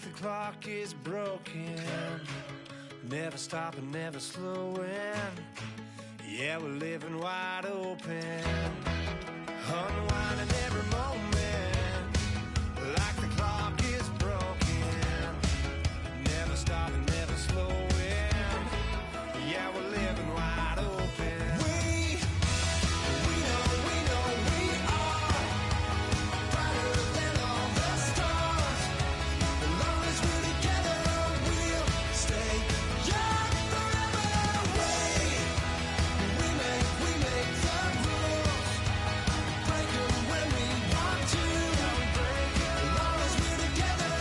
the clock is broken, never stopping, never slowing. Yeah, we're living wide open, unwinding every moment, like the clock is broken, never stopping, never slowing. Yeah, we're living wide open. We know we are brighter than all the stars. As long as we're together, we'll stay young forever. We make the rules, break them when we want to. As long as we're together.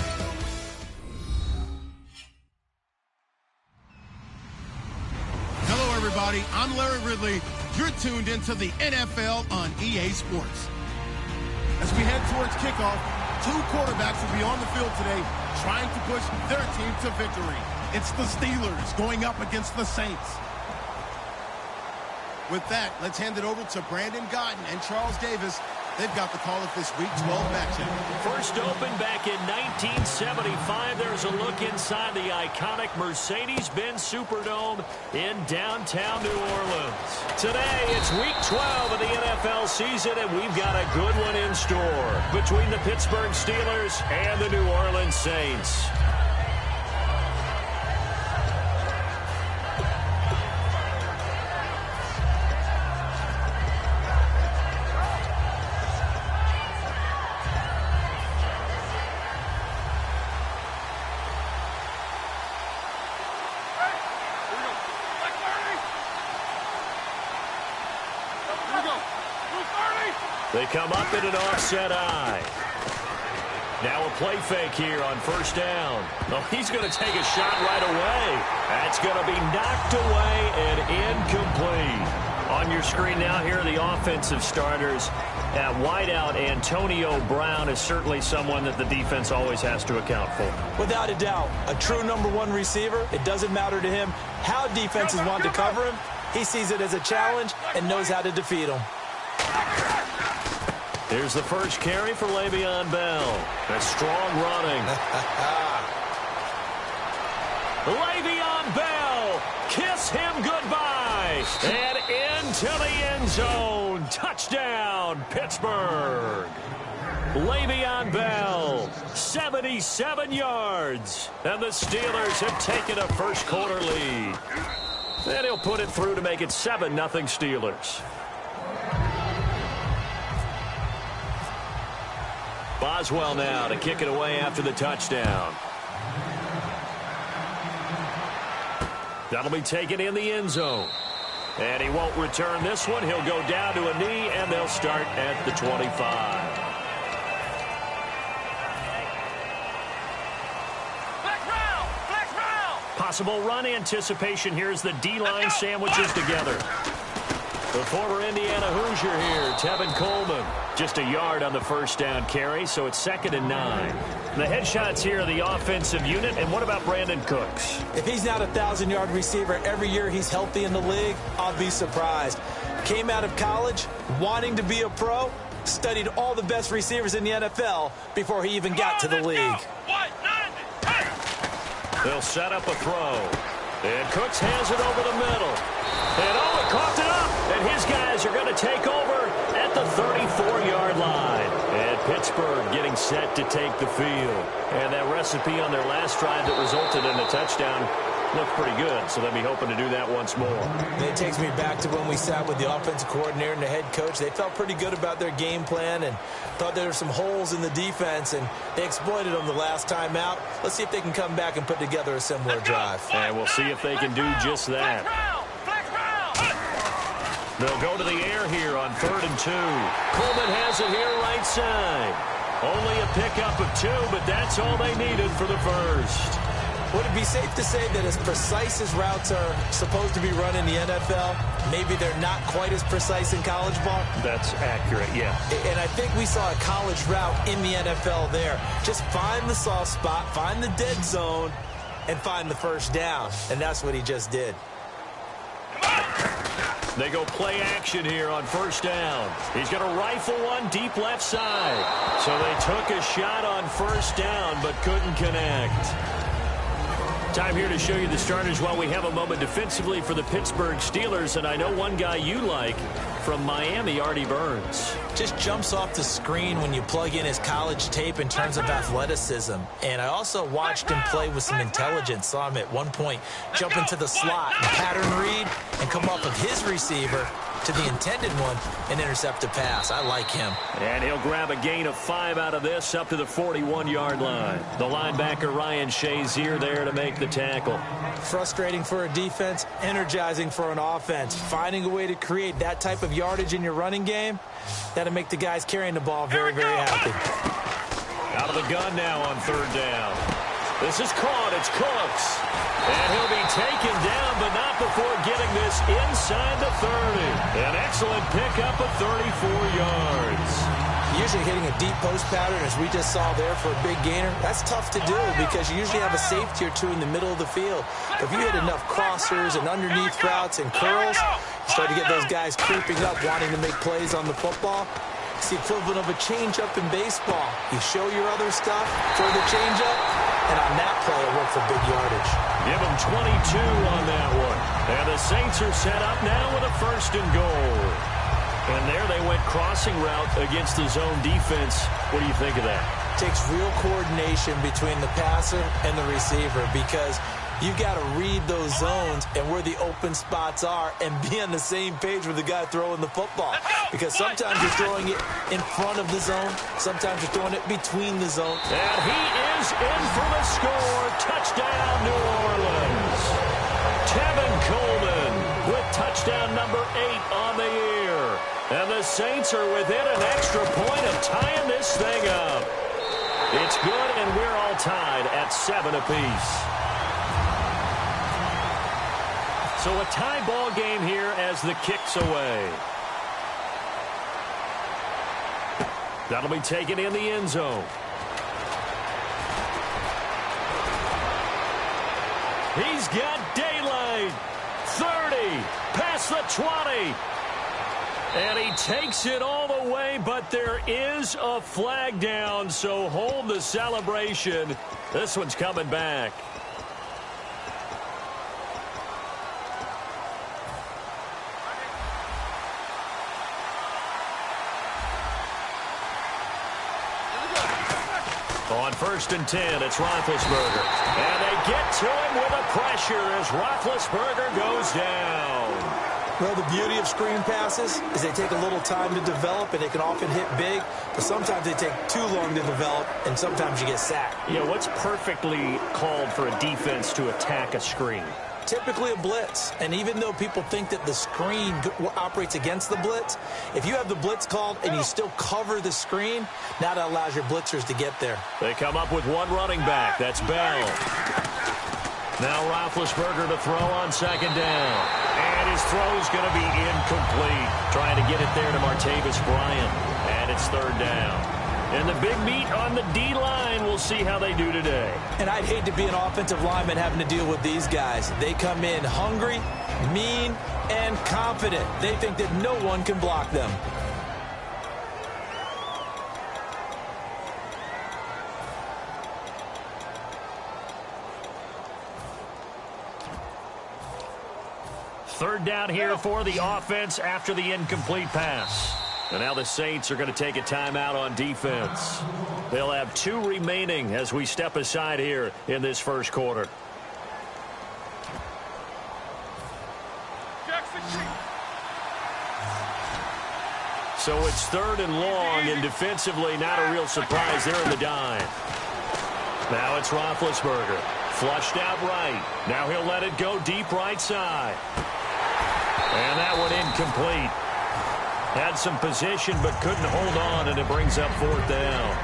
Hello, everybody. I'm Larry Ridley. You're tuned into the NFL on EA Sports. As we head towards kickoff, two quarterbacks will be on the field today trying to push their team to victory. It's the Steelers going up against the Saints. With that, let's hand it over to Brandon Godden and Charles Davis. They've got the call of this Week 12 matchup. First opened back in 1975. There's a look inside the iconic Mercedes-Benz Superdome in downtown New Orleans. Today, it's Week 12 of the NFL season, and we've got a good one in store between the Pittsburgh Steelers and the New Orleans Saints. They come up in an offset eye. Now a play fake here on first down. Oh, he's going to take a shot right away. That's going to be knocked away and incomplete. On your screen now, here are the offensive starters. At wideout, Antonio Brown is certainly someone that the defense always has to account for. Without a doubt, a true number one receiver. It doesn't matter to him how defenses want to cover him. He sees it as a challenge and knows how to defeat them. Here's the first carry for Le'Veon Bell. That's strong running. Le'Veon Bell, kiss him goodbye. And into the end zone. Touchdown, Pittsburgh. Le'Veon Bell, 77 yards. And the Steelers have taken a first quarter lead. And he'll put it through to make it 7-0 Steelers. Boswell now to kick it away after the touchdown. That'll be taken in the end zone. And he won't return this one. He'll go down to a knee, and they'll start at the 25. Possible run anticipation. Here's the D-line sandwiches together. The former Indiana Hoosier here, Tevin Coleman. Just a yard on the first down carry, so it's 2nd and 9. The headshots here are the offensive unit, and what about Brandon Cooks? If he's not a 1,000-yard receiver every year he's healthy in the league, I'll be surprised. Came out of college wanting to be a pro, studied all the best receivers in the NFL before he even got to the league. They'll set up a throw. And Cooks has it over the middle. And he coughed it up. And his guys are going to take over at the 34-yard line. And Pittsburgh getting set to take the field. And that recipe on their last drive that resulted in a touchdown looked pretty good. So they'll be hoping to do that once more. It takes me back to when we sat with the offensive coordinator and the head coach. They felt pretty good about their game plan and thought there were some holes in the defense, and they exploited them the last time out. Let's see if they can come back and put together a similar drive. And we'll see if they can do just that. They'll go to the air here on 3rd and 2. Coleman has it here right side. Only a pickup of 2, but that's all they needed for the first. Would it be safe to say that as precise as routes are supposed to be run in the NFL, maybe they're not quite as precise in college ball? That's accurate, yeah. And I think we saw a college route in the NFL there. Just find the soft spot, find the dead zone, and find the first down. And that's what he just did. They go play action here on first down. He's going to rifle one deep left side. So they took a shot on first down but couldn't connect. Time here to show you the starters while we have a moment defensively for the Pittsburgh Steelers. And I know one guy you like from Miami, Artie Burns. Just jumps off the screen when you plug in his college tape in terms of athleticism. And I also watched him play with some intelligence. Saw him at one point jump into the slot and pattern read and come off of his receiver to the intended one and intercept a pass. I like him. And he'll grab a gain of 5 out of this up to the 41-yard line. The linebacker Ryan Shazier there to make the tackle. Frustrating for a defense, energizing for an offense. Finding a way to create that type of yardage in your running game, that'll make the guys carrying the ball very, very happy. Out of the gun now on third down. This is caught. It's Cooks. And he'll be taken down, but not before getting this inside the 30. An excellent pickup of 34 yards. Usually hitting a deep post pattern, as we just saw there for a big gainer, that's tough to do because you usually have a safety or two in the middle of the field. But if you hit enough crossers and underneath routes and curls, you start to get those guys creeping up, wanting to make plays on the football. It's the equivalent of a changeup in baseball. You show your other stuff for the changeup, and on that play, it worked for big yardage. Give them 22 on that one. And the Saints are set up now with a 1st and goal. And there they went crossing route against the zone defense. What do you think of that? Takes real coordination between the passer and the receiver because you got to read those zones and where the open spots are and be on the same page with the guy throwing the football. Because sometimes you're throwing it in front of the zone. Sometimes you're throwing it between the zone. And he is in for the score. Touchdown, New Orleans. Tevin Coleman with touchdown number 8 on the year. And the Saints are within an extra point of tying this thing up. It's good, and we're all tied at 7 apiece. So a tie ball game here as the kick's away. That'll be taken in the end zone. He's got daylight. 30, past the 20. And he takes it all the way, but there is a flag down, so hold the celebration. This one's coming back. On 1st and 10, it's Roethlisberger. And they get to him with a pressure as Roethlisberger goes down. Well, the beauty of screen passes is they take a little time to develop, and they can often hit big, but sometimes they take too long to develop, and sometimes you get sacked. Yeah, what's perfectly called for a defense to attack a screen? Typically a blitz, and even though people think that the screen operates against the blitz, if you have the blitz called and you still cover the screen, now that allows your blitzers to get there. They come up with one running back. That's Bell. Now Roethlisberger to throw on 2nd down. And his throw's going to be incomplete. Trying to get it there to Martavis Bryant. And it's 3rd down. And the big meat on the D-line, we'll see how they do today. And I'd hate to be an offensive lineman having to deal with these guys. They come in hungry, mean, and confident. They think that no one can block them. Third down here for the offense after the incomplete pass. And now the Saints are going to take a timeout on defense. They'll have 2 remaining as we step aside here in this first quarter. So it's 3rd and long, and defensively not a real surprise there in the dime. Now it's Roethlisberger. Flushed out right. Now he'll let it go deep right side. And that one incomplete. Had some position but couldn't hold on, and it brings up 4th down.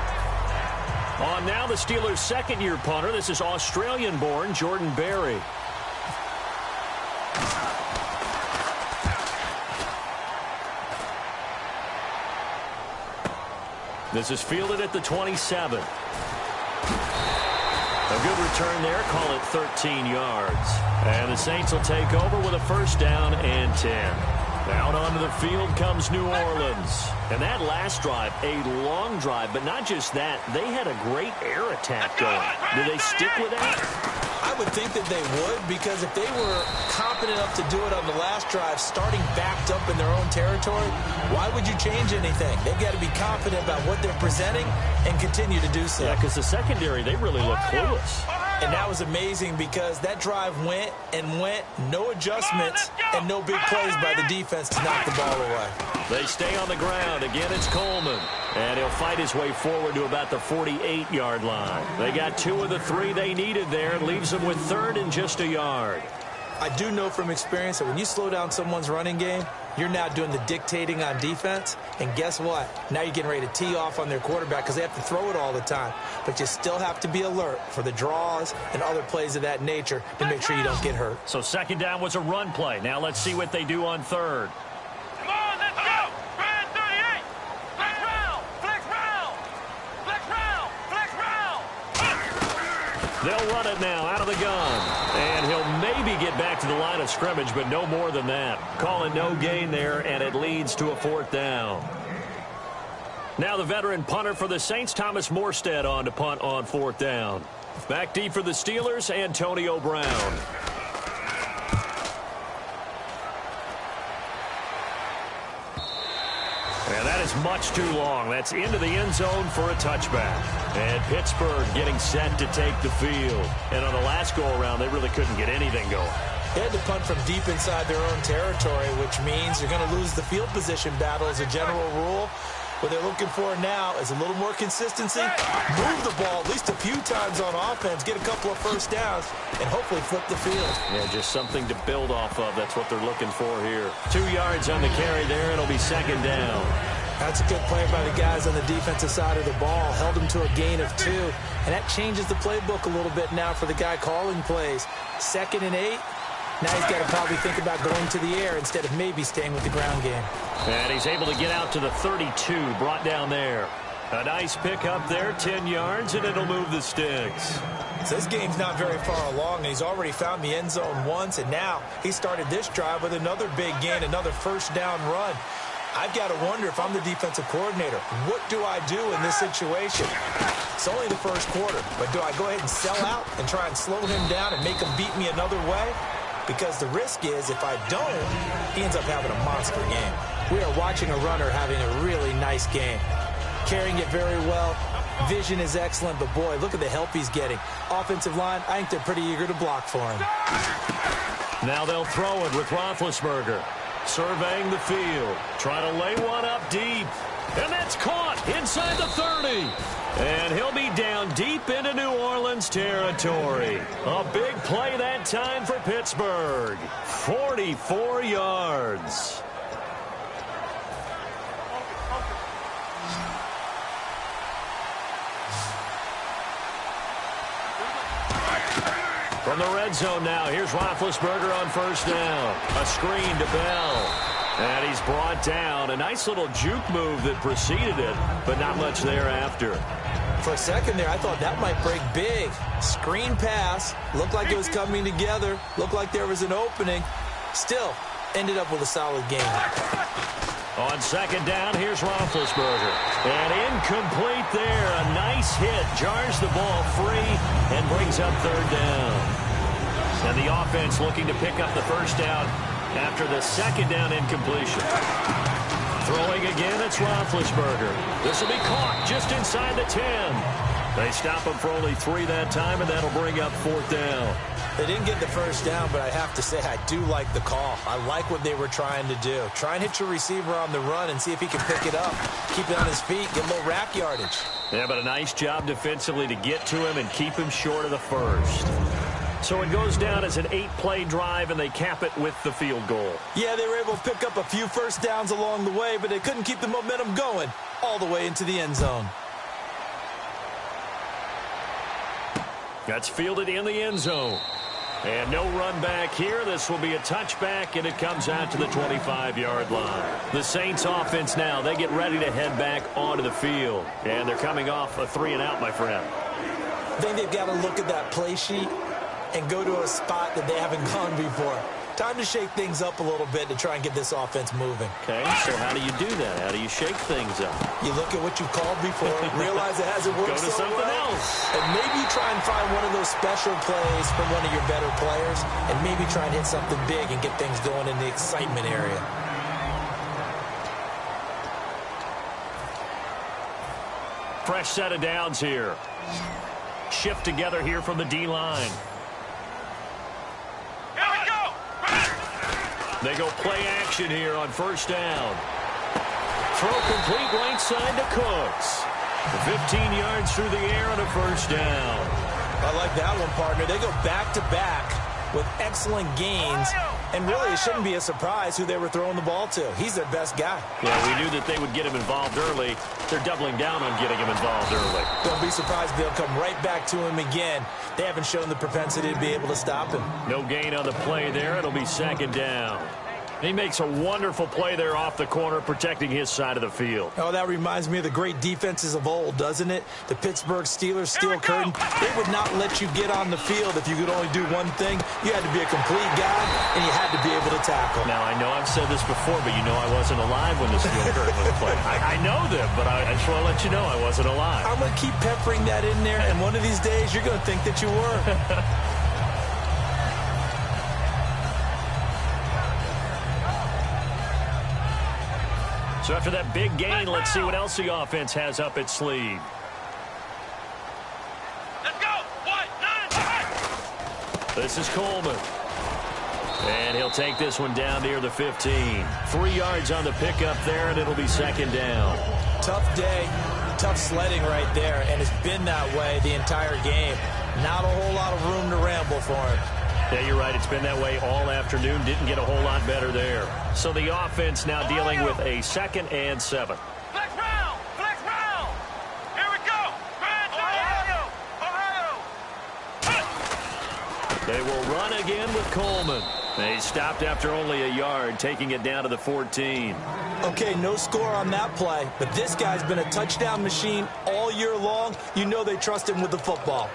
On now the Steelers' 2nd-year punter. This is Australian-born Jordan Berry. This is fielded at the 27. A good return there. Call it 13 yards. And the Saints will take over with a 1st down and 10. Out onto the field comes New Orleans. And that last drive, a long drive, but not just that. They had a great air attack going. Do they stick with that? I would think that they would, because if they were confident enough to do it on the last drive, starting backed up in their own territory, why would you change anything? They've got to be confident about what they're presenting and continue to do so. Yeah, because the secondary, they really look clueless. And that was amazing because that drive went and went, no adjustments, and no big plays by the defense to knock the ball away. They stay on the ground. Again, it's Coleman. And he'll fight his way forward to about the 48-yard line. They got 2 of the 3 they needed there. Leaves them with 3rd and just a yard. I do know from experience that when you slow down someone's running game, you're now doing the dictating on defense. And guess what? Now you're getting ready to tee off on their quarterback because they have to throw it all the time. But you still have to be alert for the draws and other plays of that nature to make sure you don't get hurt. So 2nd down was a run play. Now let's see what they do on 3rd. Come on, let's go! Brand 38! Flex round! Flex round! Flex round! Flex round! They'll run it now out of the gun. And he'll maybe get back to the line of scrimmage, but no more than that. Calling no gain there, and it leads to a 4th down. Now the veteran punter for the Saints, Thomas Morstead, on to punt on 4th down. Back deep for the Steelers, Antonio Brown. And that is much too long. That's into the end zone for a touchback. And Pittsburgh getting set to take the field. And on the last go-around, they really couldn't get anything going. They had to punt from deep inside their own territory, which means you're going to lose the field position battle as a general rule. What they're looking for now is a little more consistency, move the ball at least a few times on offense, get a couple of first downs, and hopefully flip the field. Yeah, just something to build off of. That's what they're looking for here. 2 yards on the carry there. It'll be 2nd down. That's a good play by the guys on the defensive side of the ball. Held them to a gain of 2, and that changes the playbook a little bit now for the guy calling plays. 2nd and 8. Now he's got to probably think about going to the air instead of maybe staying with the ground game. And he's able to get out to the 32, brought down there. A nice pick up there, 10 yards, and it'll move the sticks. So this game's not very far along, and he's already found the end zone once, and now he started this drive with another big gain, another first down run. I've got to wonder if I'm the defensive coordinator, what do I do in this situation? It's only the first quarter, but do I go ahead and sell out and try and slow him down and make him beat me another way? Because the risk is if I don't, he ends up having a monster game. We are watching a runner having a really nice game. Carrying it very well. Vision is excellent, but boy, look at the help he's getting. Offensive line, I think they're pretty eager to block for him. Now they'll throw it with Roethlisberger. Surveying the field. Trying to lay one up deep. And that's caught inside the 30. And he'll be down deep into New Orleans territory. A big play that time for Pittsburgh. 44 yards. From the red zone now, here's Roethlisberger on 1st down. A screen to Bell. And he's brought down. A nice little juke move that preceded it, but not much thereafter. For a second there, I thought that might break big. Screen pass. Looked like it was coming together. Looked like there was an opening. Still, ended up with a solid game. On 2nd down, here's Roethlisberger. And incomplete there. A nice hit. Jars the ball free and brings up 3rd down. And the offense looking to pick up the first down after the 2nd down incompletion. Throwing again, it's Roethlisberger. This will be caught just inside the 10. They stop him for only 3 that time, and that'll bring up 4th down. They didn't get the first down, but I have to say I do like the call. I like what they were trying to do. Try and hit your receiver on the run and see if he can pick it up. Keep it on his feet, get a little rack yardage. Yeah, but a nice job defensively to get to him and keep him short of the first. So it goes down as an 8-play drive, and they cap it with the field goal. Yeah, they were able to pick up a few first downs along the way, but they couldn't keep the momentum going all the way into the end zone. That's fielded in the end zone. And no run back here. This will be a touchback, and it comes out to the 25-yard line. The Saints offense now, they get ready to head back onto the field. And they're coming off a 3-and-out, my friend. I think they've got to look at that play sheet and go to a spot that they haven't gone before. Time to shake things up a little bit to try and get this offense moving. Okay, so how do you do that? How do you shake things up? You look at what you called before, realize it hasn't worked Go to so something well, else. and maybe try and find one of those special plays from one of your better players, and maybe try and hit something big and get things going in the excitement area. Fresh set of downs here. Shift together here from the D-line. Here we go. They go play action here on first down. Throw complete right side to Cooks. 15 yards through the air on a first down. I like that one, partner. They go back-to-back with excellent gains, and really it shouldn't be a surprise who they were throwing the ball to. He's their best guy. Yeah, we knew that they would get him involved early. They're doubling down on getting him involved early. Don't be surprised if they'll come right back to him again. They haven't shown the propensity to be able to stop him. No gain on the play there. It'll be second down. He makes a wonderful play there off the corner, protecting his side of the field. Oh, that reminds me of the great defenses of old, doesn't it? The Pittsburgh Steelers steel curtain. They would not let you get on the field if you could only do one thing. You had to be a complete guy, and you had to be able to tackle. Now, I know I've said this before, but you know I wasn't alive when the steel curtain was played. I know them, but I just want to let you know I wasn't alive. I'm going to keep peppering that in there, and one of these days you're going to think that you were. So after that big gain, let's see what else the offense has up its sleeve. Let's go. 1, 9, 5. This is Coleman. And he'll take this one down near the 15. 3 yards on the pickup there, and it'll be second down. Tough day, tough sledding right there, and it's been that way the entire game. Not a whole lot of room to ramble for him. Yeah, you're right. It's been that way all afternoon. Didn't get a whole lot better there. So the offense now dealing with a 2nd and 7. Flex round. Flex round. Here we go. Ohio. Ohio. They will run again with Coleman. They stopped after only a yard, taking it down to the 14. Okay, no score on that play, but this guy's been a touchdown machine all year long. You know they trust him with the football.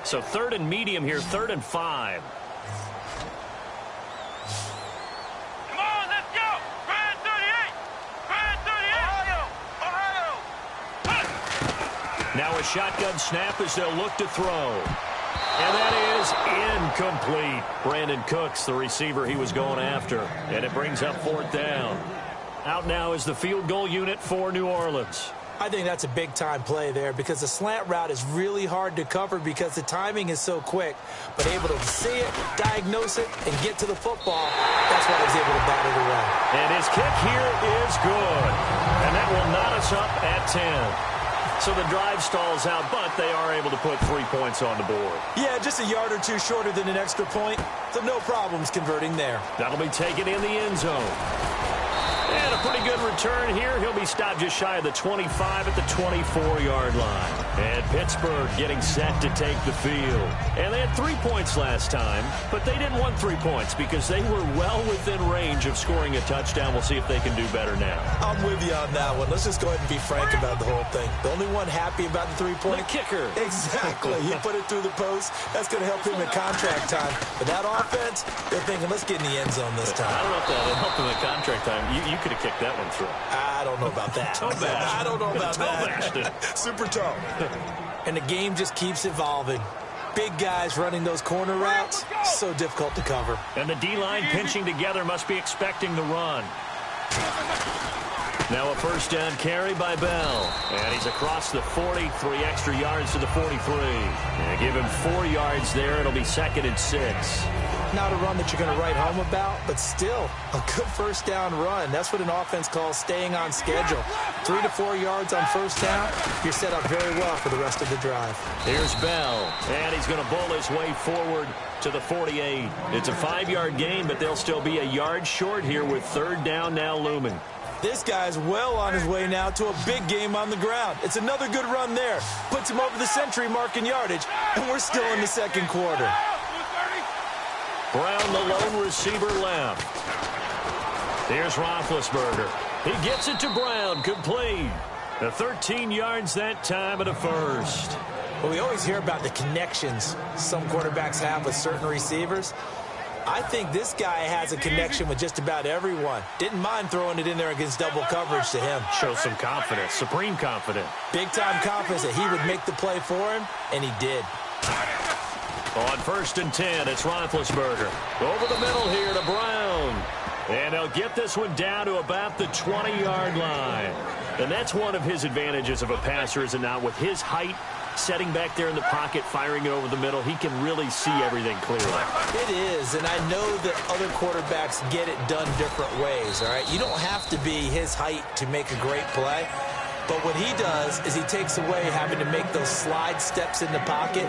So 3rd and medium here, 3rd and 5. Come on, let's go. Grand 38. Grand 38. Ohio. Now a shotgun snap as they'll look to throw. And that is incomplete. Brandon Cooks, the receiver he was going after. And it brings up 4th down. Out now is the field goal unit for New Orleans. I think that's a big-time play there because the slant route is really hard to cover because the timing is so quick. But able to see it, diagnose it, and get to the football, that's why he's able to bat it away. And his kick here is good. And that will knot us up at 10. So the drive stalls out, but they are able to put 3 points on the board. Yeah, just a yard or two shorter than an extra point, so no problems converting there. That'll be taken in the end zone. And a pretty good return here. He'll be stopped just shy of the 25 at the 24-yard line. And Pittsburgh getting set to take the field. And they had 3 points last time, but they didn't want 3 points because they were well within range of scoring a touchdown. We'll see if they can do better now. I'm with you on that one. Let's just go ahead and be frank about the whole thing. The only one happy about the 3-point. The kicker. Exactly. He put it through the post. That's going to help him in contract time. But that offense, they're thinking, let's get in the end zone this time. I don't know if that helped him in contract time. You could have kicked that one through. I don't know about that. I don't know about that. Super toe. And the game just keeps evolving. Big guys running those corner routes, so difficult to cover. And the D-line pinching together must be expecting the run. Now a first down carry by Bell. And he's across the 40, 3 extra yards to the 43. And give him 4 yards there. It'll be 2nd and 6. Not a run that you're going to write home about, but still a good first down run. That's what an offense calls staying on schedule. 3 to 4 yards on first down, you're set up very well for the rest of the drive. Here's Bell, and he's going to bowl his way forward to the 48. It's a 5-yard gain, but they'll still be a yard short here with 3rd down now looming. This guy's well on his way now to a big game on the ground. It's another good run there. Puts him over the century mark in yardage, and we're still in the second quarter. Brown, the lone receiver, left. Here's Roethlisberger. He gets it to Brown, complete. 13 yards that time at a first. Well, we always hear about the connections some quarterbacks have with certain receivers. I think this guy has a connection with just about everyone. Didn't mind throwing it in there against double coverage to him. Shows some confidence, supreme confidence. Big-time confidence that he would make the play for him, and he did. On 1st and 10, it's Roethlisberger. Over the middle here to Brown. And they'll get this one down to about the 20-yard line. And that's one of his advantages of a passer, is it not? With his height, setting back there in the pocket, firing it over the middle, he can really see everything clearly. It is, and I know that other quarterbacks get it done different ways, all right? You don't have to be his height to make a great play. But what he does is he takes away having to make those slide steps in the pocket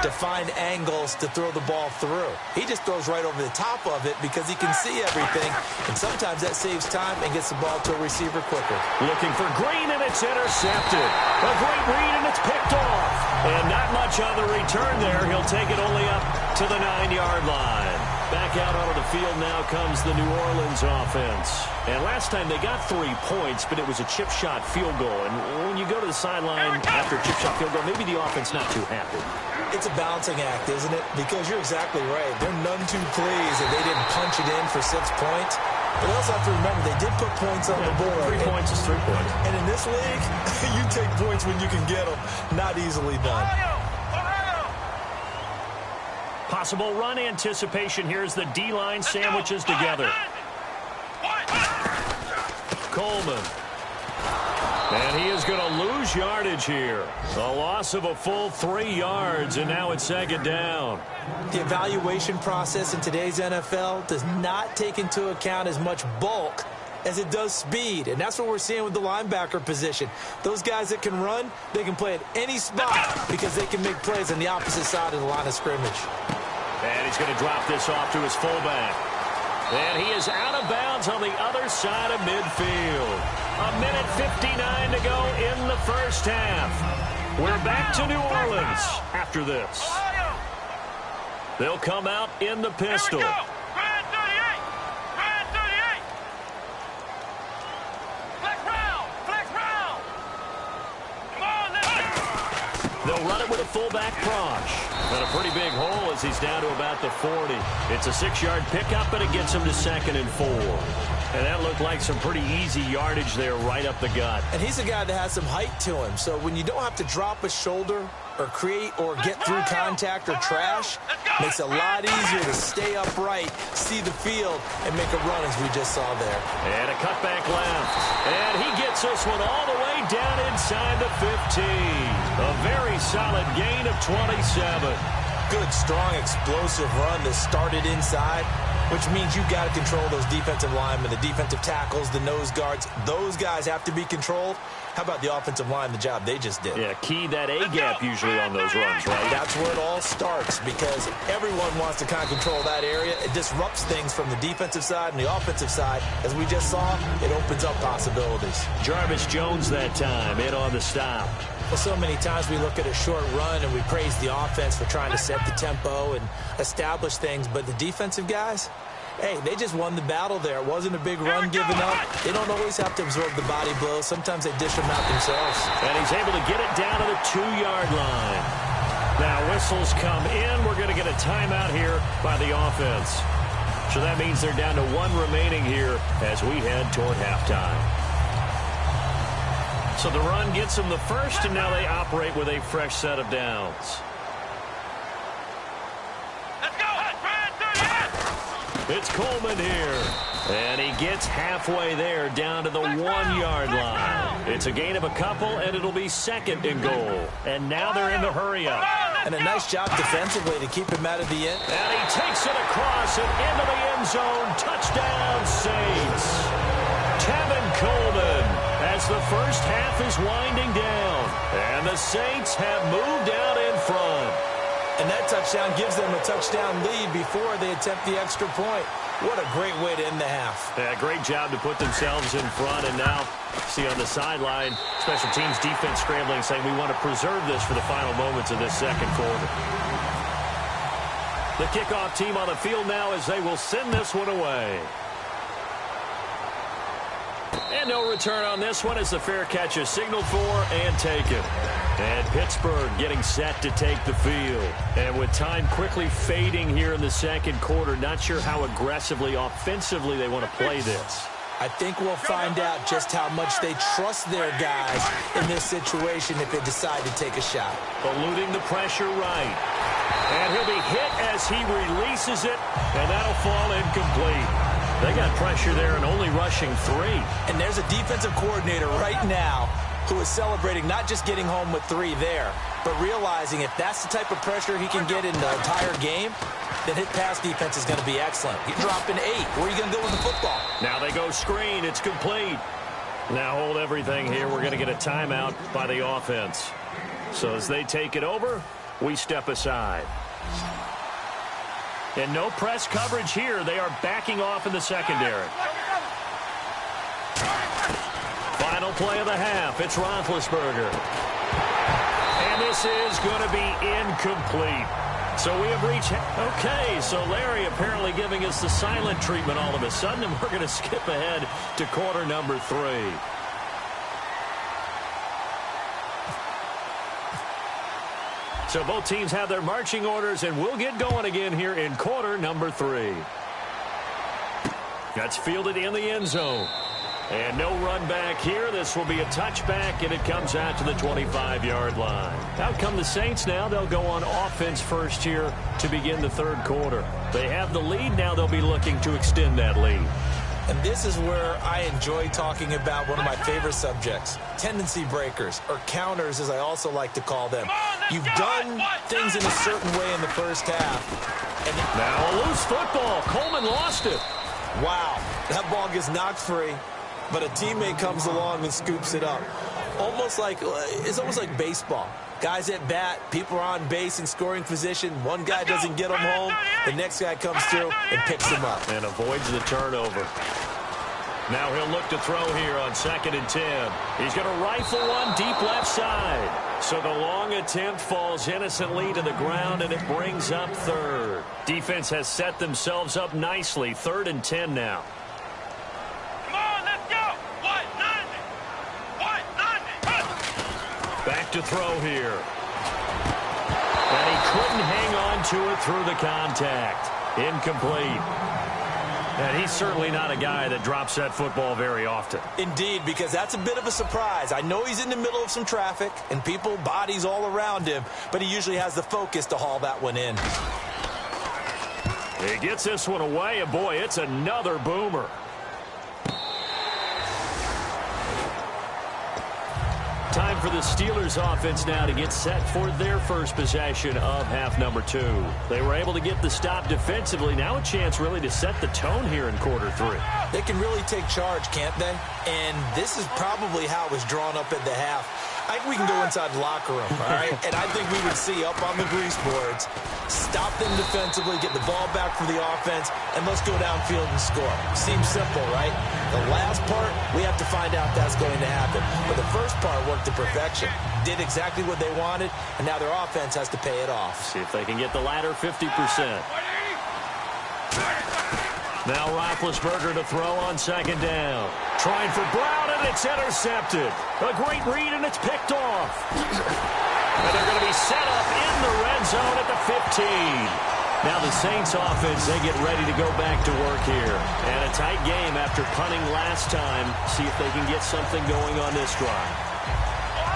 to find angles to throw the ball through. He just throws right over the top of it because he can see everything, and sometimes that saves time and gets the ball to a receiver quicker. Looking for Green, and it's intercepted. A great read, and it's picked off. And not much on the return there. He'll take it only up to the 9-yard line. Back out onto the field now comes the New Orleans offense. And last time they got 3 points, but it was a chip shot field goal. And when you go to the sideline after a chip shot field goal, maybe the offense not too happy. It's a balancing act, isn't it? Because you're exactly right. They're none too pleased that they didn't punch it in for 6 points. But they also have to remember they did put points on the board. 3 points is 3 points. And in this league, you take points when you can get them. Not easily done. Possible run anticipation. Here's the D-line sandwiches together. Coleman. And he is going to lose yardage here. A loss of a full 3 yards, and now it's 2nd down. The evaluation process in today's NFL does not take into account as much bulk as it does speed, and that's what we're seeing with the linebacker position. Those guys that can run, they can play at any spot because they can make plays on the opposite side of the line of scrimmage. And he's going to drop this off to his fullback. And he is out of bounds on the other side of midfield. 1:59 to go in the first half. We're back to New Orleans after this. They'll come out in the pistol. They'll run it with a fullback Prosh. And a pretty big hole as he's down to about the 40. It's a 6-yard pickup, and it gets him to 2nd and 4. And that looked like some pretty easy yardage there right up the gut. And he's a guy that has some height to him. So when you don't have to drop a shoulder or create or get through contact or trash, makes it a lot easier to stay upright, see the field, and make a run as we just saw there. And a cutback left. And he gets this one all the way down inside the 15. A very solid gain of 27. Good, strong, explosive run that started inside, which means you got to control those defensive linemen, the defensive tackles, the nose guards. Those guys have to be controlled. How about the offensive line, the job they just did? Yeah, key that A-gap usually on those runs, right? That's where it all starts because everyone wants to kind of control that area. It disrupts things from the defensive side and the offensive side. As we just saw, it opens up possibilities. Jarvis Jones that time in on the stop. Well, so many times we look at a short run and we praise the offense for trying to set the tempo and establish things, but the defensive guys, hey, they just won the battle there. It wasn't a big run given up. They don't always have to absorb the body blows. Sometimes they dish them out themselves. And he's able to get it down to the 2-yard line. Now whistles come in. We're going to get a timeout here by the offense. So that means they're down to 1 remaining here as we head toward halftime. So the run gets them the first, and now they operate with a fresh set of downs. It's Coleman here. And he gets halfway there down to the 1-yard line. It's a gain of a couple, and it'll be 2nd and goal. And now they're in the hurry-up. And a nice job defensively to keep him out of the end. And he takes it across and into the end zone. Touchdown, Saints. Tevin Coleman as the first half is winding down. And the Saints have moved out in front. And that touchdown gives them a touchdown lead before they attempt the extra point. What a great way to end the half. Yeah, great job to put themselves in front. And now, see on the sideline, special teams defense scrambling, saying we want to preserve this for the final moments of this second quarter. The kickoff team on the field now as they will send this one away. And no return on this one as the fair catch is signaled for and taken. And Pittsburgh getting set to take the field. And with time quickly fading here in the second quarter, not sure how aggressively, offensively they want to play this. I think we'll find out just how much they trust their guys in this situation if they decide to take a shot. Eluding the pressure right. And he'll be hit as he releases it, and that'll fall incomplete. They got pressure there and only rushing 3. And there's a defensive coordinator right now who is celebrating not just getting home with 3 there, but realizing if that's the type of pressure he can get in the entire game, then his pass defense is going to be excellent. You're dropping 8. Where are you going to go with the football? Now they go screen. It's complete. Now hold everything here. We're going to get a timeout by the offense. So as they take it over, we step aside. And no press coverage here. They are backing off in the secondary. Final play of the half. It's Roethlisberger. And this is going to be incomplete. So we have reached... Okay, so Larry apparently giving us the silent treatment all of a sudden, and we're going to skip ahead to quarter number 3. So both teams have their marching orders, and we'll get going again here in quarter number 3. That's fielded in the end zone. And no run back here. This will be a touchback, and it comes out to the 25-yard line. Out come the Saints now. They'll go on offense first here to begin the third quarter. They have the lead. Now they'll be looking to extend that lead. And this is where I enjoy talking about one of my favorite subjects, tendency breakers, or counters as I also like to call them. You've done things in a certain way in the first half. And now a loose football. Coleman lost it. Wow, that ball gets knocked free, but a teammate comes along and scoops it up. It's almost like baseball. Guys at bat, people are on base in scoring position. One guy doesn't get them home. The next guy comes through and picks them up. And avoids the turnover. Now he'll look to throw here on 2nd and 10. He's going to rifle one deep left side. So the long attempt falls innocently to the ground, and it brings up 3rd. Defense has set themselves up nicely. 3rd and 10 now. Back to throw here. And he couldn't hang on to it through the contact. Incomplete. And he's certainly not a guy that drops that football very often. Indeed, because that's a bit of a surprise. I know he's in the middle of some traffic and people, bodies all around him, but he usually has the focus to haul that one in. He gets this one away, and boy, it's another boomer. Time for the Steelers offense now to get set for their first possession of half number 2. They were able to get the stop defensively. Now a chance really to set the tone here in quarter 3. They can really take charge, can't they? And this is probably how it was drawn up at the half. I think we can go inside the locker room, all right? And I think we would see up on the grease boards, stop them defensively, get the ball back for the offense, and let's go downfield and score. Seems simple, right? The last part, we have to find out that's going to happen. But the first part worked to perfection. Did exactly what they wanted, and now their offense has to pay it off. See if they can get the latter 50%. Now Roethlisberger to throw on 2nd down. Trying for Brown, and it's intercepted. A great read, and it's picked off. And they're going to be set up in the red zone at the 15. Now the Saints offense, they get ready to go back to work here. And a tight game after punting last time. See if they can get something going on this drive.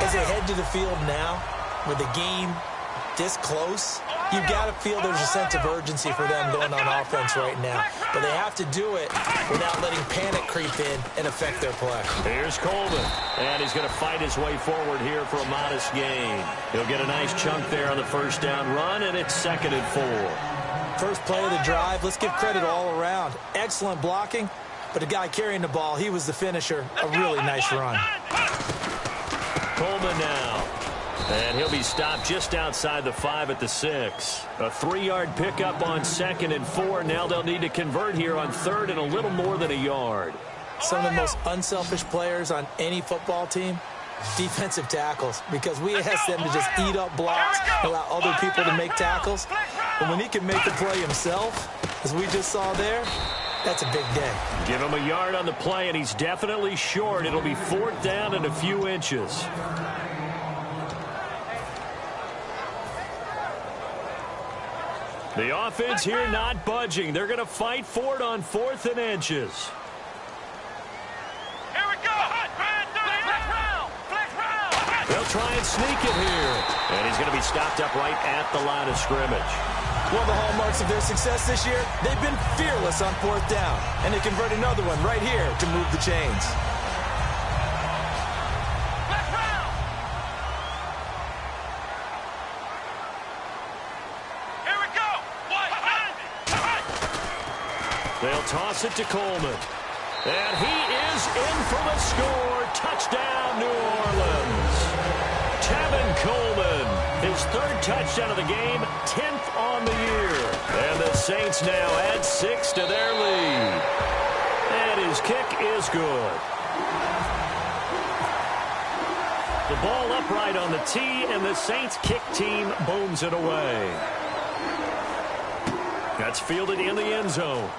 As they head to the field now, with the game this close, you've got to feel there's a sense of urgency for them going on offense right now. But they have to do it without letting panic creep in and affect their play. Here's Coleman. And he's going to fight his way forward here for a modest gain. He'll get a nice chunk there on the first down run, and it's 2nd and 4. First play of the drive, let's give credit all around. Excellent blocking, but the guy carrying the ball, he was the finisher. A really nice run. Coleman now. And he'll be stopped just outside the 5 at the 6. A 3-yard pickup on 2nd and 4. Now they'll need to convert here on 3rd and a little more than a yard. Some of the most unselfish players on any football team, defensive tackles, because we ask them to just eat up blocks, allow other people to make tackles. But when he can make the play himself, as we just saw there, that's a big day. Give him a yard on the play, and he's definitely short. It'll be 4th down and a few inches. The offense here not budging. They're going to fight for it on 4th and inches. Here we go. Flex round. Flex round. They'll try and sneak it here. And he's going to be stopped up right at the line of scrimmage. One of the hallmarks of their success this year, they've been fearless on 4th down. And they convert another one right here to move the chains. Flex round. Here we go. They'll toss it to Coleman. And he is in for the score. Touchdown, New Orleans. Tevin Coleman, his 3rd touchdown of the game, 10th on the year. And the Saints now add 6 to their lead. And his kick is good. The ball upright on the tee, and the Saints kick team booms it away. That's fielded in the end zone.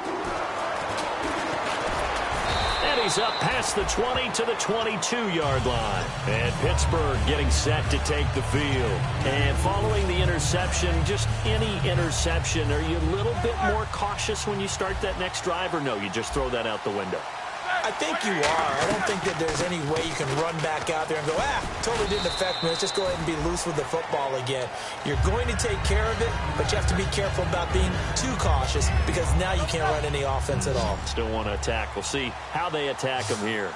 And he's up past the 20 to the 22-yard line. And Pittsburgh getting set to take the field. And following the interception, just any interception, are you a little bit more cautious when you start that next drive, or no, you just throw that out the window? I think you are. I don't think that there's any way you can run back out there and go, totally didn't affect me. Let's just go ahead and be loose with the football again. You're going to take care of it, but you have to be careful about being too cautious because now you can't run any offense at all. Still want to attack. We'll see how they attack him here.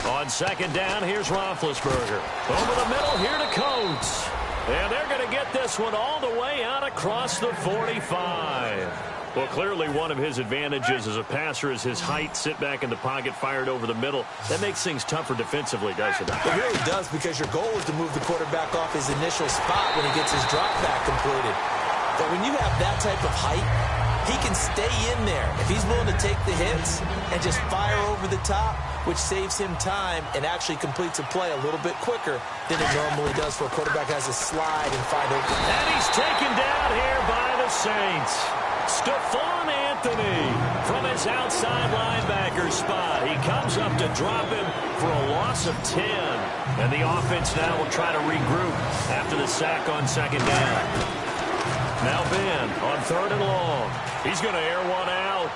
On 2nd down, here's Roethlisberger. Over the middle, here to Coates. And they're going to get this one all the way out across the 45. Well, clearly one of his advantages as a passer is his height. Sit back in the pocket, fired over the middle. That makes things tougher defensively, doesn't it? It really does, because your goal is to move the quarterback off his initial spot when he gets his drop back completed. But when you have that type of height, he can stay in there. If he's willing to take the hits and just fire over the top, which saves him time and actually completes a play a little bit quicker than it normally does for a quarterback has to slide and find open. And he's taken down here by the Saints. Stephon Anthony from his outside linebacker spot. He comes up to drop him for a loss of 10. And the offense now will try to regroup after the sack on 2nd down. Now Ben on 3rd and long. He's going to air one out.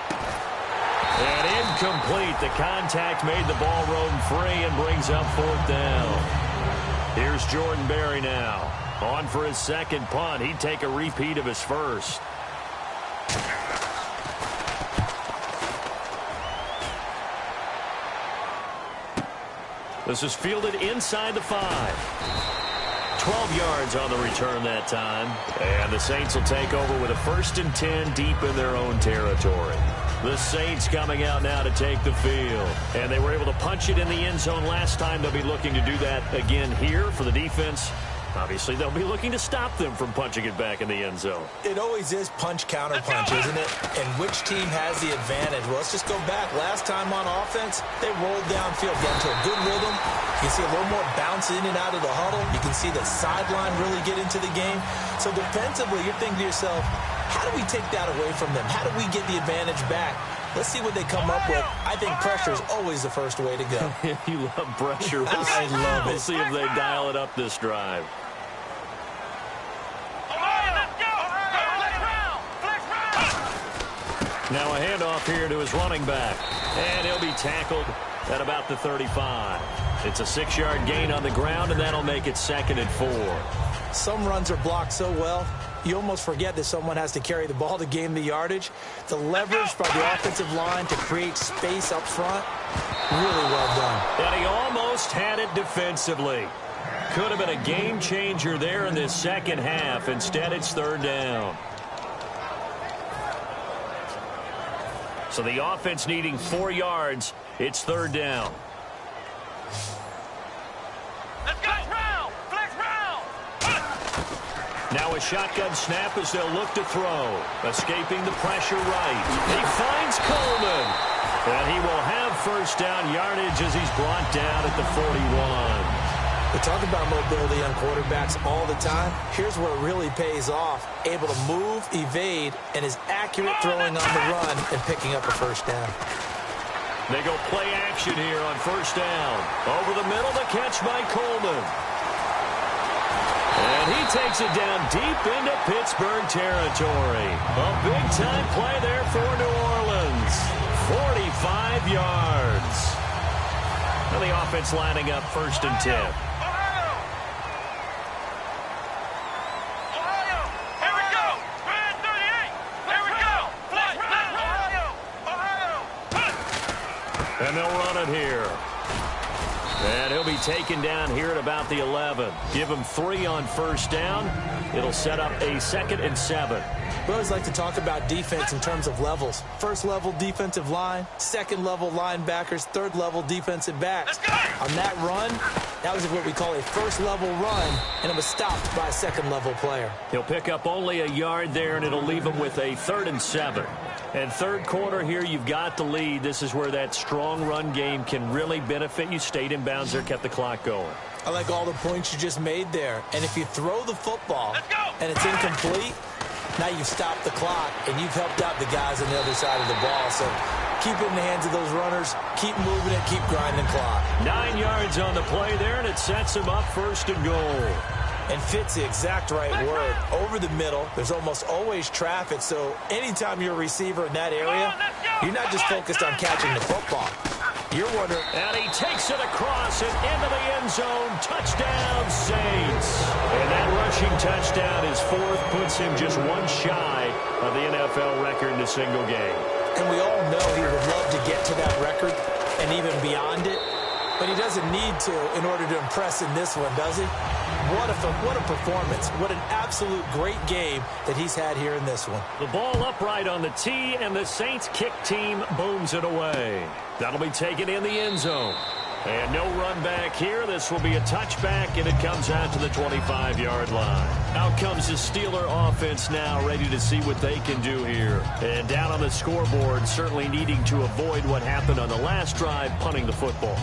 And incomplete. The contact made the ball roam free and brings up 4th down. Here's Jordan Berry now. On for his 2nd punt. He'd take a repeat of his 1st. This is fielded inside the 5. 12 yards on the return that time. And the Saints will take over with a 1st and 10 deep in their own territory. The Saints coming out now to take the field. And they were able to punch it in the end zone last time. They'll be looking to do that again here for the defense. Obviously, they'll be looking to stop them from punching it back in the end zone. It always is punch-counter-punch, isn't it? And which team has the advantage? Well, let's just go back. Last time on offense, they rolled downfield, got into a good rhythm. You can see a little more bounce in and out of the huddle. You can see the sideline really get into the game. So defensively, you're thinking to yourself, how do we take that away from them? How do we get the advantage back? Let's see what they come up with. I think pressure is always the first way to go. You love pressure. I love it. We'll see if they dial it up this drive. Now a handoff here to his running back. And he'll be tackled at about the 35. It's a 6-yard gain on the ground, and that'll make it 2nd and 4. Some runs are blocked so well, you almost forget that someone has to carry the ball to gain the yardage. The leverage by the offensive line to create space up front, really well done. And he almost had it defensively. Could have been a game changer there in this second half. Instead, it's 3rd down. So the offense needing 4 yards. It's 3rd down. Let's go. Flex round. Now a shotgun snap as they'll look to throw. Escaping the pressure right. He finds Coleman. And he will have 1st down yardage as he's brought down at the 41. We talk about mobility on quarterbacks all the time. Here's where it really pays off. Able to move, evade, and is accurate throwing on the run and picking up a 1st down. They go play action here on 1st down. Over the middle, the catch by Coleman. And And he takes it down deep into Pittsburgh territory. A big-time play there for New Orleans. 45 yards. And the offense lining up 1st and 10. And they'll run it here. And he'll be taken down here at about the 11. Give him 3 on 1st down. It'll set up a 2nd and 7. We always like to talk about defense in terms of levels. 1st level defensive line, 2nd level linebackers, 3rd level defensive backs. On that run, that was what we call a 1st level run, and it was stopped by a 2nd level player. He'll pick up only a yard there, and it'll leave him with a 3rd and 7. And 3rd quarter here, you've got the lead. This is where that strong run game can really benefit you. Stayed in bounds there, kept the clock going. I like all the points you just made there. And if you throw the football and it's incomplete, now you've stopped the clock and you've helped out the guys on the other side of the ball. So keep it in the hands of those runners. Keep moving it. Keep grinding clock. 9 yards on the play there, and it sets him up 1st and goal. And fit's the exact right word. Over the middle, there's almost always traffic, so anytime you're a receiver in that area, you're not just focused on catching the football. You're wondering. And he takes it across and into the end zone. Touchdown, Saints. And that rushing touchdown, his 4th, puts him just 1 shy of the NFL record in a single game. And we all know he would love to get to that record and even beyond it. But he doesn't need to in order to impress in this one, does he? What a performance. What an absolute great game that he's had here in this one. The ball upright on the tee, and the Saints kick team booms it away. That'll be taken in the end zone. And no run back here. This will be a touchback, and it comes out to the 25-yard line. Out comes the Steeler offense now, ready to see what they can do here. And down on the scoreboard, certainly needing to avoid what happened on the last drive, punting the football.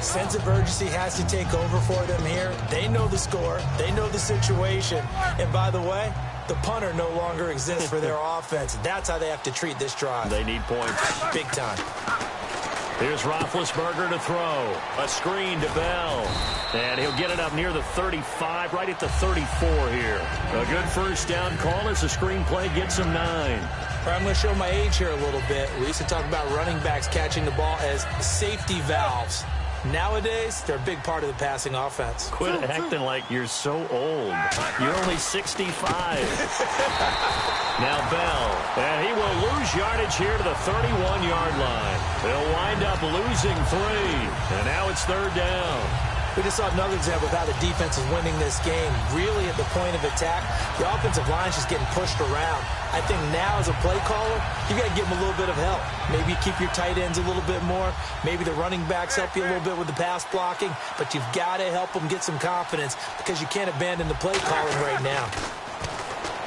Sense of urgency has to take over for them here. They know the score. They know the situation. And by the way, the punter no longer exists for their offense. That's how they have to treat this drive. They need points. Big time. Here's Roethlisberger to throw. A screen to Bell. And he'll get it up near the 35, right at the 34 here. A good 1st down call as the screen play gets him 9. I'm going to show my age here a little bit. We used to talk about running backs catching the ball as safety valves. Nowadays, they're a big part of the passing offense. Quit acting like you're so old. You're only 65. Now Bell. And he will lose yardage here to the 31-yard line. They'll wind up losing 3. And now it's 3rd down. We just saw another example of how the defense is winning this game. Really at the point of attack, the offensive line's just getting pushed around. I think now as a play caller, you got to give them a little bit of help. Maybe keep your tight ends a little bit more. Maybe the running backs help you a little bit with the pass blocking. But you've got to help them get some confidence because you can't abandon the play calling right now.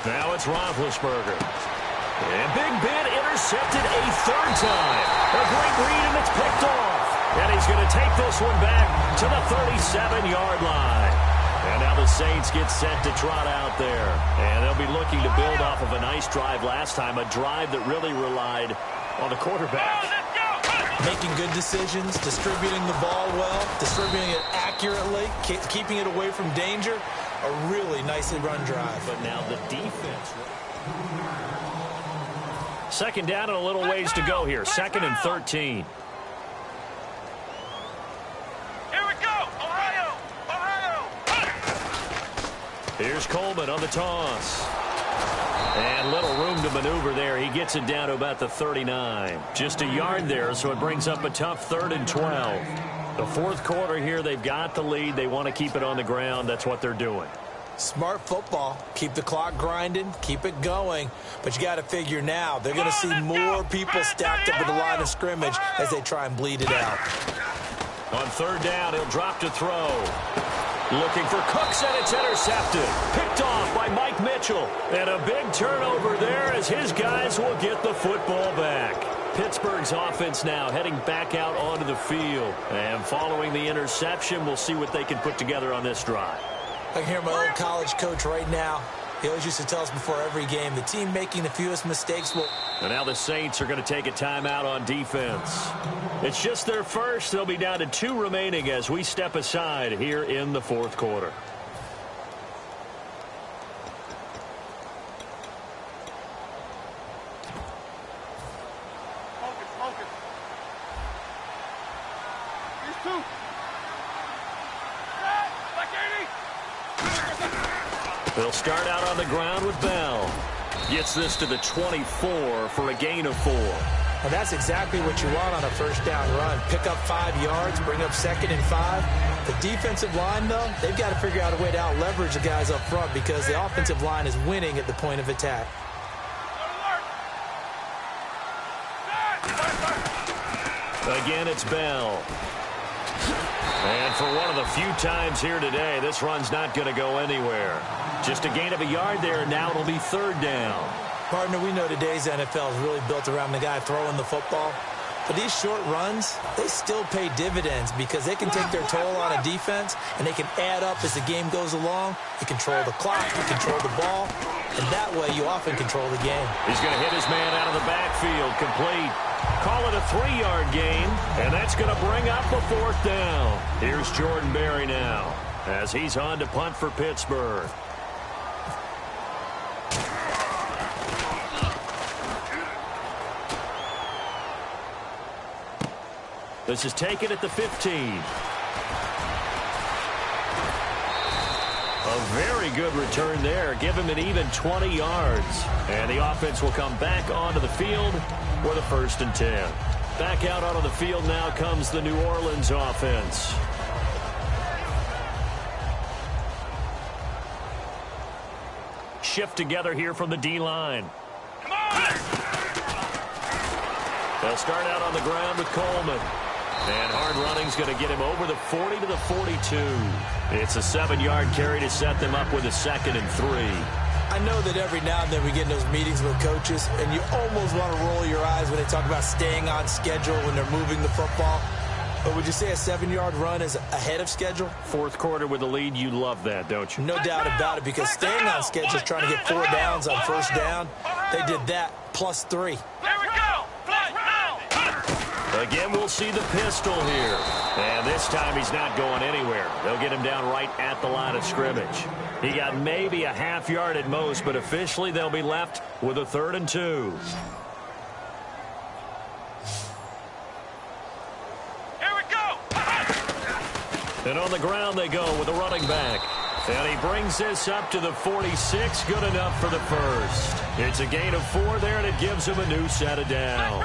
Now it's Roethlisberger. And Big Ben intercepted a 3rd time. A great read, and it's picked off. And he's going to take this one back to the 37-yard line. And now the Saints get set to trot out there. And they'll be looking to build off of a nice drive last time, a drive that really relied on the quarterback. Making good decisions, distributing the ball well, distributing it accurately, keeping it away from danger. A really nicely run drive. But now the defense. 2nd down and a little ways to go here. 2nd and 13. Here's Coleman on the toss. And little room to maneuver there. He gets it down to about the 39. Just a yard there, so it brings up a tough 3rd and 12. The 4th quarter here, they've got the lead. They want to keep it on the ground. That's what they're doing. Smart football. Keep the clock grinding. Keep it going. But you got to figure now, they're going to see more people stacked up at the line of scrimmage as they try and bleed it out. On 3rd down, he'll drop to throw. Looking for Cooks, and it's intercepted. Picked off by Mike Mitchell. And a big turnover there as his guys will get the football back. Pittsburgh's offense now heading back out onto the field. And following the interception, we'll see what they can put together on this drive. I can hear my old college coach right now. He always used to tell us before every game, the team making the fewest mistakes will... And now the Saints are going to take a timeout on defense. It's just their first. They'll be down to 2 remaining as we step aside here in the 4th quarter. They'll start out on the ground with Bell. Gets this to the 24 for a gain of 4. Well, that's exactly what you want on a first down run. Pick up 5 yards, bring up 2nd and 5. The defensive line, though, they've got to figure out a way to out-leverage the guys up front because the offensive line is winning at the point of attack. Again, it's Bell. And for one of the few times here today, this run's not going to go anywhere. Just a gain of a yard there, and now it'll be 3rd down. Partner, we know today's NFL is really built around the guy throwing the football. But these short runs, they still pay dividends because they can take their toll on a defense, and they can add up as the game goes along. You control the clock, you control the ball, and that way you often control the game. He's going to hit his man out of the backfield, complete. Call it a 3-yard gain, and that's going to bring up a 4th down. Here's Jordan Berry now as he's on to punt for Pittsburgh. This is taken at the 15. A very good return there. Give him an even 20 yards. And the offense will come back onto the field for the 1st and 10. Back out onto the field now comes the New Orleans offense. Shift together here from the D-line. Come on! They'll start out on the ground with Coleman. And hard running's going to get him over the 40 to the 42. It's a 7-yard carry to set them up with a 2nd and 3. I know that every now and then we get in those meetings with coaches, and you almost want to roll your eyes when they talk about staying on schedule when they're moving the football. But would you say a 7-yard run is ahead of schedule? 4th quarter with the lead, you love that, don't you? No doubt about it, because staying on schedule is trying to get 4 downs on 1st down. They did that plus 3. There we go! Flash round! Again, we'll see the pistol here. And this time he's not going anywhere. They'll get him down right at the line of scrimmage. He got maybe a half yard at most, but officially they'll be left with a 3rd and 2. Here we go! And on the ground they go with a running back. And he brings this up to the 46. Good enough for the 1st. It's a gain of 4 there, and it gives him a new set of downs.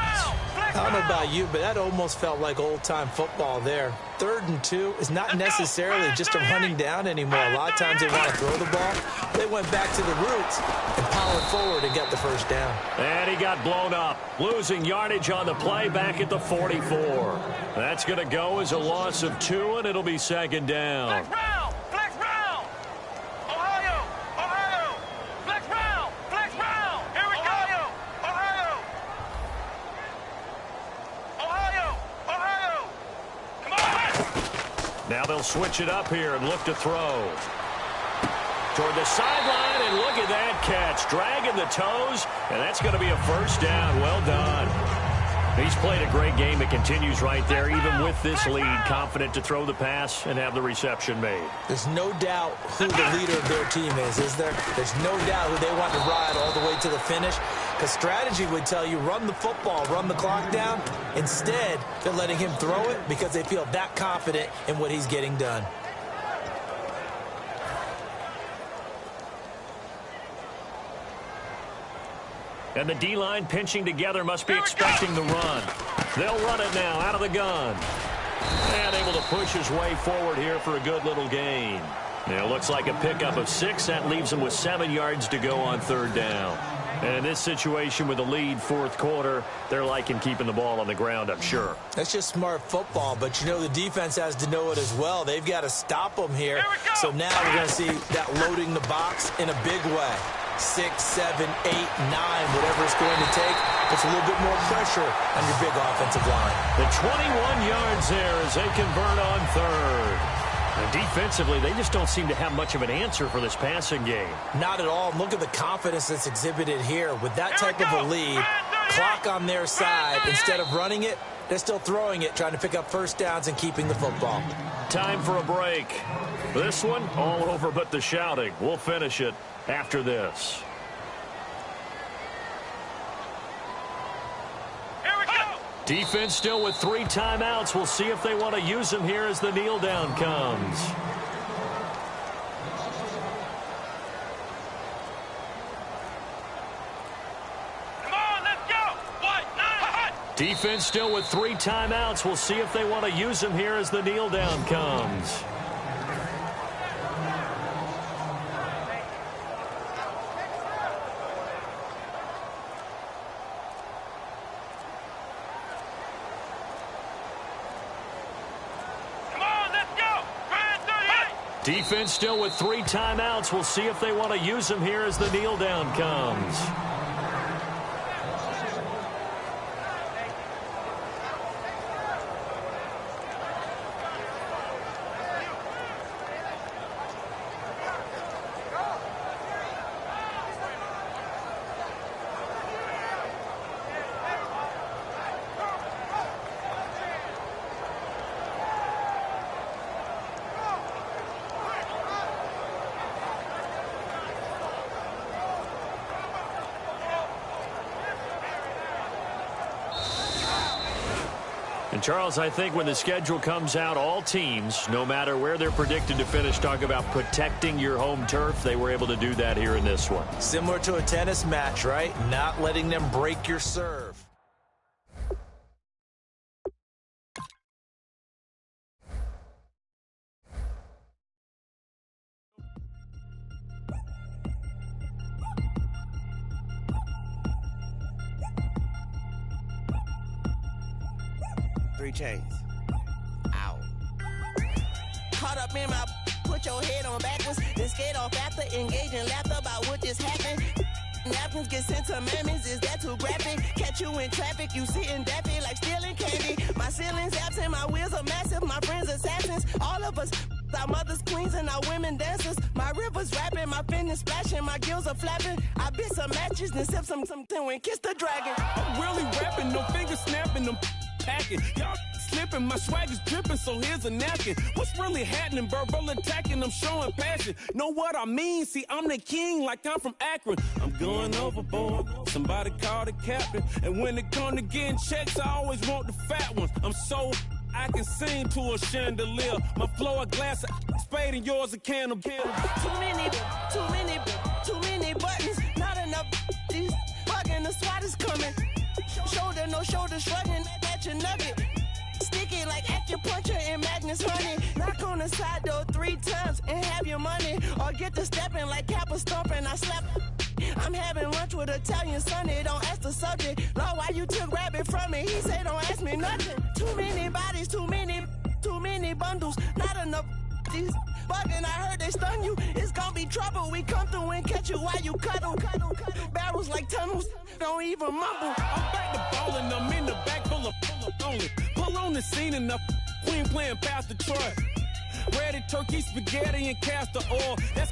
I don't know about you, but that almost felt like old-time football there. 3rd and 2 is not necessarily just a running down anymore. A lot of times they want to throw the ball. They went back to the roots and powered forward and got the 1st down. And he got blown up, losing yardage on the play back at the 44. That's going to go as a loss of 2, and it'll be 2nd down. Flex round! Flex round! Ohio! Ohio! Flex round! Flex round! Here we go! Ohio! Ohio! Ohio! Come on! Now they'll switch it up here and look to throw. Toward the sideline, and look at that catch. Dragging the toes, and that's going to be a 1st down. Well done. He's played a great game. It continues right there, even with this lead. Confident to throw the pass and have the reception made. There's no doubt who the leader of their team is there? There's no doubt who they want to ride all the way to the finish. Because strategy would tell you, run the football, run the clock down. Instead, they're letting him throw it because they feel that confident in what he's getting done. And the D-line pinching together must be expecting the run. They'll run it now out of the gun. And able to push his way forward here for a good little gain. Now, it looks like a pickup of 6. That leaves him with 7 yards to go on 3rd down. And in this situation with the lead 4th quarter, they're liking keeping the ball on the ground, I'm sure. That's just smart football, but you know the defense has to know it as well. They've got to stop them here. So now we're going to see that loading the box in a big way. 6, 7, 8, 9, whatever it's going to take, puts a little bit more pressure on your big offensive line. The 21 yards there as they convert on 3rd. And defensively, they just don't seem to have much of an answer for this passing game. Not at all. Look at the confidence that's exhibited here. With that type of a lead, clock on their side, instead of running it, they're still throwing it, trying to pick up 1st downs and keeping the football. Time for a break. This one, all over but the shouting. We'll finish it after this. Here we go! Defense still with 3 timeouts. We'll see if they want to use them here as the kneel down comes. Defense still with 3 timeouts. We'll see if they want to use them here as the kneel down comes. Come on, let's go. Grand 38. Defense still with 3 timeouts. We'll see if they want to use them here as the kneel down comes. And, Charles, I think when the schedule comes out, all teams, no matter where they're predicted to finish, talk about protecting your home turf. They were able to do that here in this one. Similar to a tennis match, right? Not letting them break your serve. Three chains. Ow. Caught up in my, put your head on backwards, then skate off after engaging laughter about what just happened. Napkins get sent to mammies, is that too graphic? Catch you in traffic, you sitting daffy like stealing candy. My ceilings absent, my wheels are massive, my friends assassins. All of us, our mothers queens and our women dancers. My rivers rapping, my fingers splashing, my gills are flapping. I bit some matches, then sip something and kiss the dragon. I'm really rapping, no fingers snapping, them packing. Y'all slipping, my swag is dripping, so here's a napkin. What's really happening? Verbal attacking, I'm showing passion. Know what I mean? See, I'm the king like I'm from Akron. I'm going overboard, somebody call the captain. And when it come to getting checks, I always want the fat ones. I'm so I can sing to a chandelier. My flow a glass of spade and yours a can of beer. Too many buttons, not enough. These bugging, the SWAT is coming. Shoulder, no shoulder, shrugging at your nugget. Sticky like acupuncture and Magnus honey. Knock on the side door 3 times and have your money. Or get to stepping like Kappa stomping, I slap. I'm having lunch with Italian Sonny, don't ask the subject. Lord, why you took rabbit from me? He say don't ask me nothing. Too many bodies, too many bundles, not enough. These bugging, I heard they stun you. It's gonna be trouble. We come through and catch you while you cuddle. Barrels like tunnels, don't even mumble. I'm back to ballin', I'm in the back full of only. Pull on the scene and the queen playing Pastor Troy. Ready turkey, spaghetti, and castor oil. That's